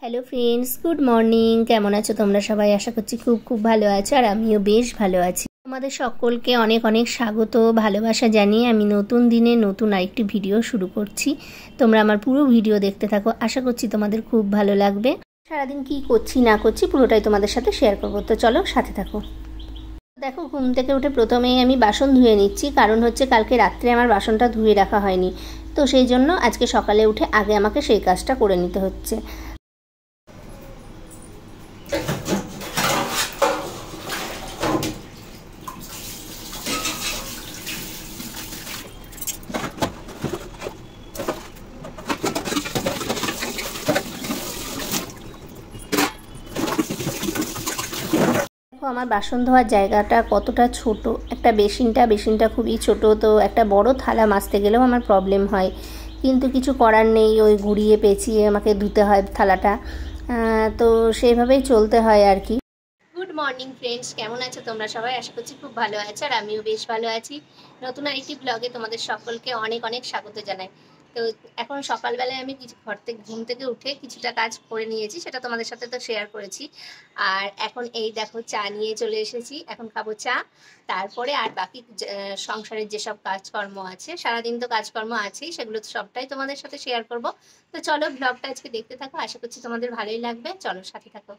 Hello friends, good morning. কেমন আছো তোমরা সবাই? আশা করছি খুব খুব ভালো আছো, আর আমিও বেশ ভালো আছি। তোমাদের সকলকে অনেক অনেক স্বাগত, ভালোবাসা জানিয়ে আমি নতুন দিনে নতুন আরেকটি ভিডিও শুরু করছি। তোমরা আমার পুরো ভিডিও দেখতে থাকো, আশা করছি তোমাদের খুব ভালো লাগবে। সারাদিন কি করছি না করছি পুরোটাই তোমাদের সাথে শেয়ার করবো, তো চলো সাথে থাকো। দেখো, ঘুম থেকে উঠে প্রথমেই আমি বাসন ধুয়ে নিচ্ছি, কারণ হচ্ছে কালকে রাত্রে আমার বাসনটা ধুয়ে রাখা হয়নি, তো সেই জন্য আজকে সকালে উঠে আগে আমাকে সেই কাজটা করে নিতে হচ্ছে। আমার বাসন ধোয়ার জায়গাটা কতটা ছোট, একটা বেসিনটা খুবই ছোট, তো একটা বড় থালা মাজতে গেলেও আমার প্রবলেম হয়, কিন্তু কিছু করার নেই, ওই ঘুরিয়ে পেঁচিয়ে আমাকে ধুতে হয় থালাটা, তো সেইভাবেই চলতে হয় আর কি। গুড মর্নিং ফ্রেন্ডস, কেমন আছো তোমরা সবাই? আশা করছি খুব ভালো আছো, আর আমিও বেশ ভালো আছি। নতুন আরেকটি ব্লগে তোমাদের সকলকে অনেক অনেক স্বাগত জানাই। তো এখন সকালবেলায় আমি কিছু ঘুম থেকে উঠে কিছুটা কাজ করে নিয়েছি, সেটা তোমাদের সাথে তো শেয়ার করেছি। আর এখন এই দেখো, চা নিয়ে চলে এসেছি, এখন খাবো চা। তারপরে আর বাকি সংসারের যেসব কাজকর্ম আছে, সারাদিন তো কাজকর্ম আছেই, সেগুলো তো সবটাই তোমাদের সাথে শেয়ার করব। তো চলো ব্লগটা আজকে দেখতে থাকো, আশা করছি তোমাদের ভালোই লাগবে। চলো সাথে থাকো।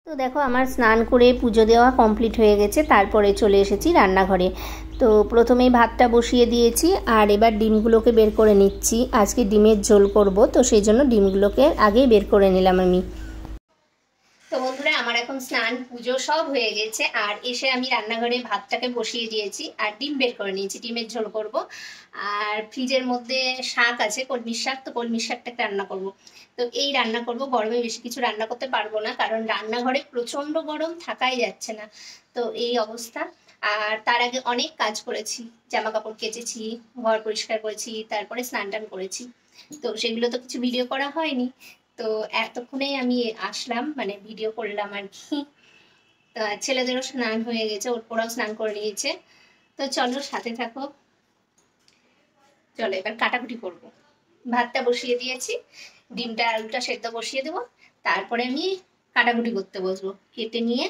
তো দেখো, আমার স্নান করে পুজো দেওয়া কমপ্লিট হয়ে গেছে, তারপরে চলে এসেছি রান্নাঘরে। তো প্রথমেই ভাতটা বসিয়ে দিয়েছি, আর এবার ডিমগুলোকে বের করে নিচ্ছি। আজকে ডিমের ঝোল করব, তো সেই জন্য ডিমগুলোকে আগেই বের করে নিলাম আমি। তো বন্ধুরা, আমার এখন স্নান পুজো সব হয়ে গেছে, আর এসে আমি রান্নাঘরে ভাতটাকে বসিয়ে দিয়েছি আর ডিম বের করে নিয়েছি, ডিমের ঝোল করব। আর ফ্রিজের মধ্যে শাক আছে, কলমির শাক, তো কলমির শাকটাকে রান্না করব। তো এই রান্না করব, গরমে বেশি কিছু রান্না করতে পারবো না, কারণ রান্নাঘরে প্রচণ্ড গরম, থাকাই যাচ্ছে না, তো এই অবস্থা। আর তার আগে অনেক কাজ করেছি, জামা কাপড় কেচেছি, ঘর পরিষ্কার করেছি, তারপরে স্নান টান করেছি, তো সেগুলো তো কিছু ভিডিও করা হয়নি। তো এতক্ষণেই আমি আসলাম, মানে ভিডিও করলাম আর কি। ছেলেদেরও স্নান হয়ে গেছে, ওরাও স্নান করে নিয়েছে। তো চলো সাথে থাকো, চলো এবার কাটাকুটি করব। ভাতটা বসিয়ে দিয়েছি, ডিমটা আলুটা সেদ্ধ বসিয়ে দেবো, তারপরে আমি কাটাকুটি করতে বসবো, কেটে নিয়ে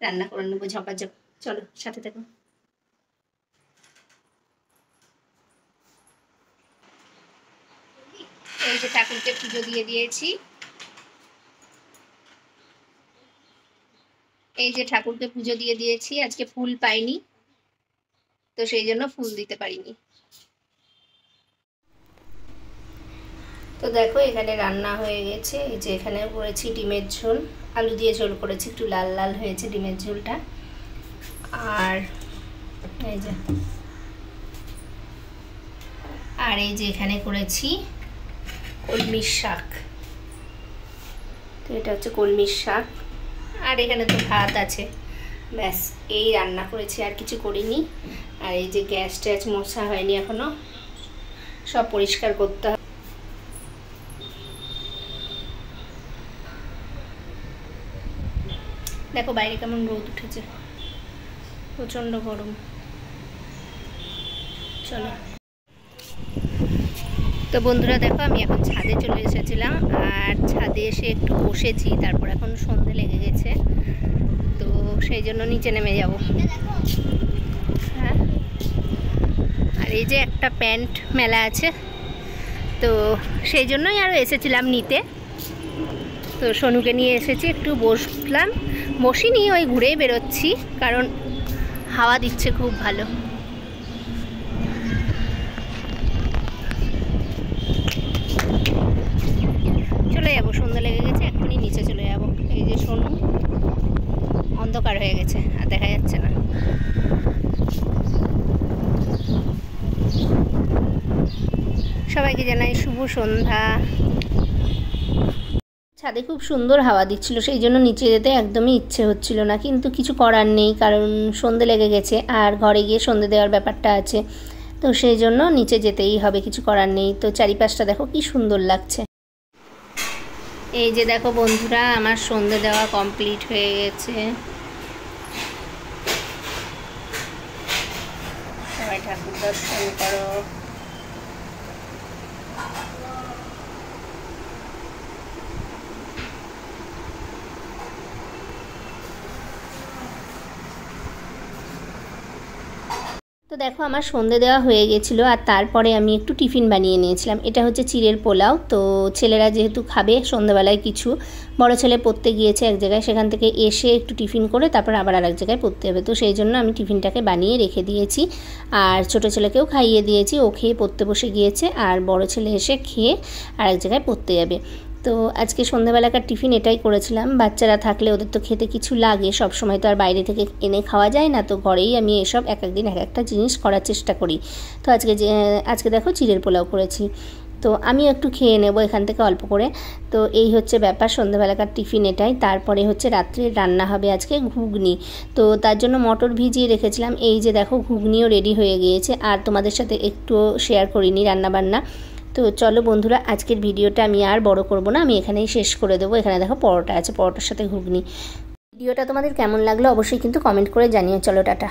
রান্না করে নেবো ঝপাঝপ। চলো সাথে থাকো। এই যে ঠাকুরকে পুজো দিয়ে দিয়েছি, এই যে ঠাকুরকে পুজো দিয়ে দিয়েছি। আজকে ফুল পাইনি, তো সেই জন্য ফুল দিতে পারিনি। তো দেখো, এখানে রান্না হয়ে গেছে। এই যে এখানেও করেছি ডিমের ঝোল, আলু দিয়ে ঝোল করেছি, একটু লাল লাল হয়েছে ডিমের ঝোলটা। আর এই যে এখানে করেছি কলমির শাক, তো এটা হচ্ছে কলমির শাক। আর এখানে তো ভাত আছে, ব্যাস এই রান্না করেছি, আর কিছু করিনি। আর এই যে গ্যাস ট্যাস মোছা হয়নি এখনো, সব পরিষ্কার করতে হবে। দেখো বাইরে কেমন রোদ উঠেছে, প্রচণ্ড গরম। চলো। তো বন্ধুরা দেখো, আমি এখন ছাদে চলে এসেছিলাম, আর ছাদে এসে একটু বসেছি, তারপর এখন সন্ধে লেগে গেছে, তো সেই জন্য নিচে নেমে যাব। হ্যাঁ, আর এই যে একটা প্যান্ট মেলা আছে, তো সেই জন্যই আরও এসেছিলাম নিতে। তো সোনুকে নিয়ে এসেছি, একটু বসলাম, বসিনি, ওই ঘুরেই বেরোচ্ছি, কারণ হাওয়া দিচ্ছে খুব ভালো। চলে যাবো, সন্ধ্যা লেগে গেছে, এক্ষুনি নিচে চলে যাব। এই যে সোনু, অন্ধকার হয়ে গেছে, আর দেখা যাচ্ছে না। সবাইকে জানাই শুভ সন্ধ্যা। ছাদে খুব সুন্দর হাওয়া দিচ্ছিল, সেই জন্য নিচে যেতে একদমই ইচ্ছে হচ্ছিল না, কিন্তু কিছু করার নেই, কারণ সন্ধে লেগে গেছে, আর ঘরে গিয়ে সন্ধে দেওয়ার ব্যাপারটা আছে, তো সেই জন্য নিচে যেতেই হবে, কিছু করার নেই। তো চারিপাশটা দেখো কি সুন্দর লাগছে। এই যে দেখো বন্ধুরা, আমার সন্ধে দেওয়া কমপ্লিট হয়ে গেছে। সবাই ঠাকুর দর্শন করো। তো দেখো আমার সন্ধে দেওয়া হয়ে গেছিলো, আর তারপরে আমি একটু টিফিন বানিয়ে নিয়েছিলাম। এটা হচ্ছে চিড়ের পোলাও। তো ছেলেরা যেহেতু খাবে সন্ধ্যাবেলায়, কিছু বড় ছেলে পড়তে গিয়েছে এক জায়গায়, সেখান থেকে এসে একটু টিফিন করে তারপর আবার আর এক জায়গায় পড়তে হবে। তো সেই জন্য আমি টিফিনটাকে বানিয়ে রেখে দিয়েছি, আর ছোটো ছেলেকেও খাইয়ে দিয়েছি। ও খেয়ে পড়তে বসে গিয়েছে, আর বড় ছেলে এসে খেয়ে আর এক জায়গায় পড়তে যাবে। তো আজকে সন্ধ্যাবেলাকার টিফিন এটাই করেছিলাম। বাচ্চারা থাকলে ওদের তো খেতে কিছু লাগে, সব সময় তো আর বাইরে থেকে এনে খাওয়া যায় না। তো ঘরেই আমি এসব এক একদিন এক একটা জিনিস করার চেষ্টা করি। তো আজকে দেখো চিড়ের পোলাও করেছি। তো আমি একটু খেয়ে নেব এখান থেকে অল্প করে। তো এই হচ্ছে ব্যাপার, সন্ধ্যাবেলাকার টিফিন এটাই। তারপরে হচ্ছে রাত্রে রান্না হবে আজকে ঘুগনি। তো তার জন্য মটর ভিজিয়ে রেখেছিলাম। এই যে দেখো ঘুগনিও রেডি হয়ে গিয়েছে, আর তোমাদের সাথে একটু শেয়ার করিনি রান্নাবান্না। তো চলো বন্ধুরা, আজকের ভিডিওটা আমি আর বড় করব না, আমি এখানেই শেষ করে দেবো। এখানে দেখো পরোটা আছে, পরোটার সাথে ঘুগনি। ভিডিওটা তোমাদের কেমন লাগলো অবশ্যই কিন্তু কমেন্ট করে জানিও। চলো টাটা।